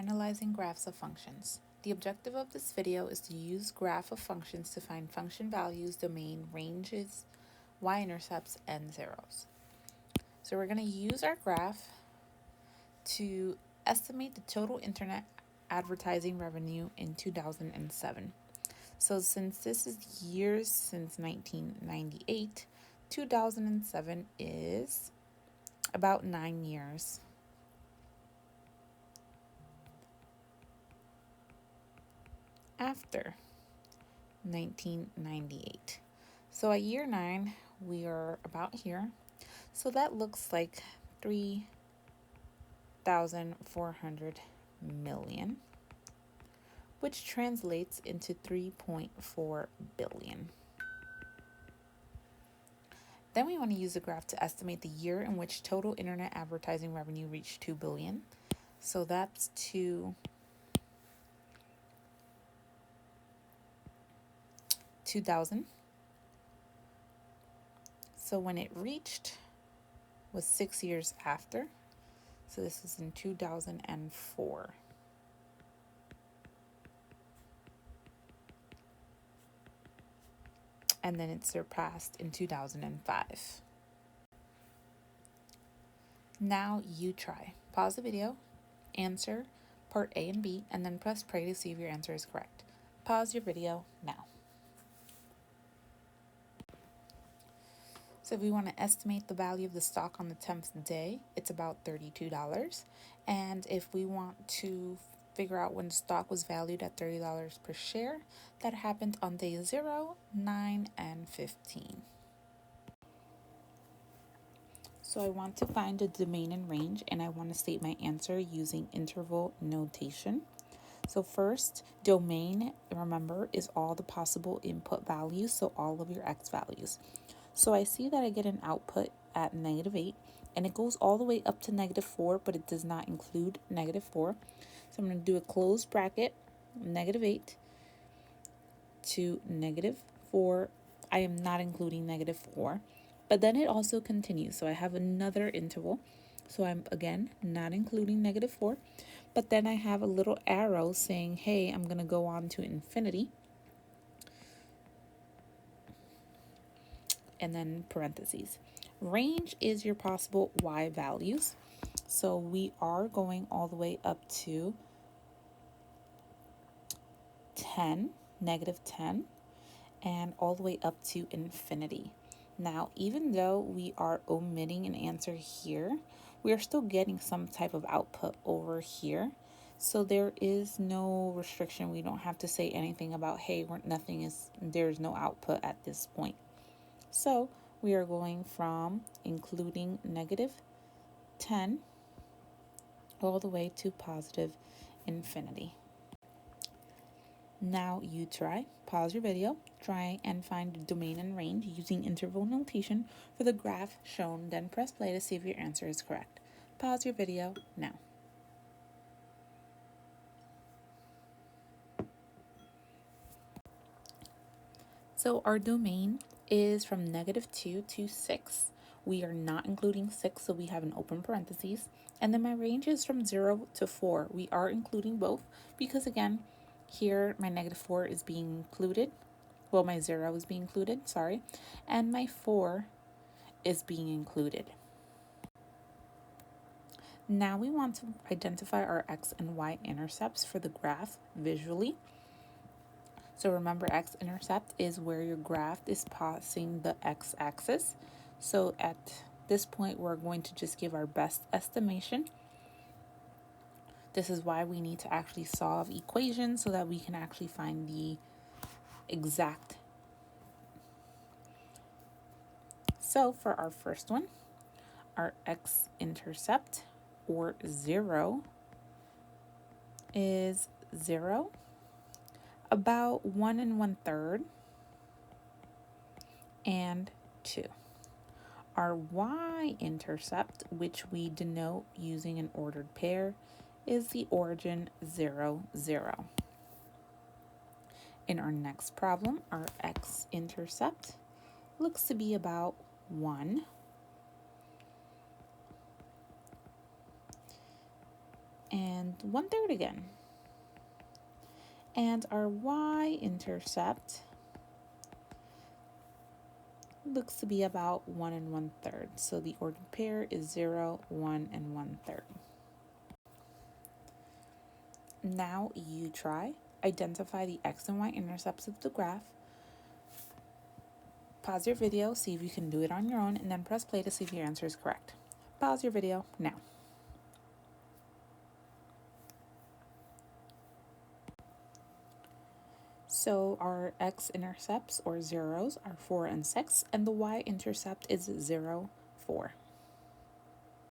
analyzing graphs of functions. The objective of this video is to use graph of functions to find function values, domain, ranges, y-intercepts, and zeros. So we're going to use our graph to estimate the total internet advertising revenue in 2007. So since this is years since 1998, 2007 is about 9 years. After 1998. So at year 9, we are about here. So that looks like 3,400 million, which translates into 3.4 billion. Then we want to use the graph to estimate the year in which total internet advertising revenue reached 2 billion. So that's 2000. So when it reached was 6 years after. So this was in 2004. And then it surpassed in 2005. Now you try. Pause the video, answer part A and B, and then press play to see if your answer is correct. Pause your video now. So if we want to estimate the value of the stock on the 10th day, it's about $32. And if we want to figure out when the stock was valued at $30 per share, that happened on day 0, 9, and 15. So I want to find a domain and range, and I want to state my answer using interval notation. So first, domain, remember, is all the possible input values, so all of your x values. So I see that I get an output at -8, and it goes all the way up to -4, but it does not include -4. So I'm going to do a closed bracket, -8 to -4. I am not including -4, but then it also continues. So I have another interval. So I'm, again, not including -4, but then I have a little arrow saying, hey, I'm going to go on to infinity. And then parentheses. Range is your possible y values. So we are going all the way up to 10, -10, and all the way up to infinity. Now, even though we are omitting an answer here, we are still getting some type of output over here. So there is no restriction. We don't have to say anything about, hey, there's no output at this point. So we are going from including -10 all the way to positive infinity. Now you try. Pause your video. Try and find the domain and range using interval notation for the graph shown. Then press play to see if your answer is correct. Pause your video now. So our domain is from -2 to 6. We are not including 6, so we have an open parentheses. And then my range is from 0 to 4. We are including both because, again, here my -4 is being included. Well, my 0 is being included, sorry. And my 4 is being included. Now we want to identify our x and y intercepts for the graph visually. So remember, x-intercept is where your graph is passing the x-axis. So at this point, we're going to just give our best estimation. This is why we need to actually solve equations so that we can actually find the exact. So for our first one, our x-intercept, or 0, is 0. About 1 1/3 and 2. Our y-intercept, which we denote using an ordered pair, is the origin 0, 0. In our next problem, our x-intercept looks to be about 1 and 1/3 again. And our y-intercept looks to be about 1 and 1/3. So the ordered pair is 0, 1, and 1/3. Now you try. Identify the x and y intercepts of the graph. Pause your video, see if you can do it on your own, and then press play to see if your answer is correct. Pause your video now. So our x-intercepts, or zeros, are 4 and 6, and the y-intercept is 0, 4.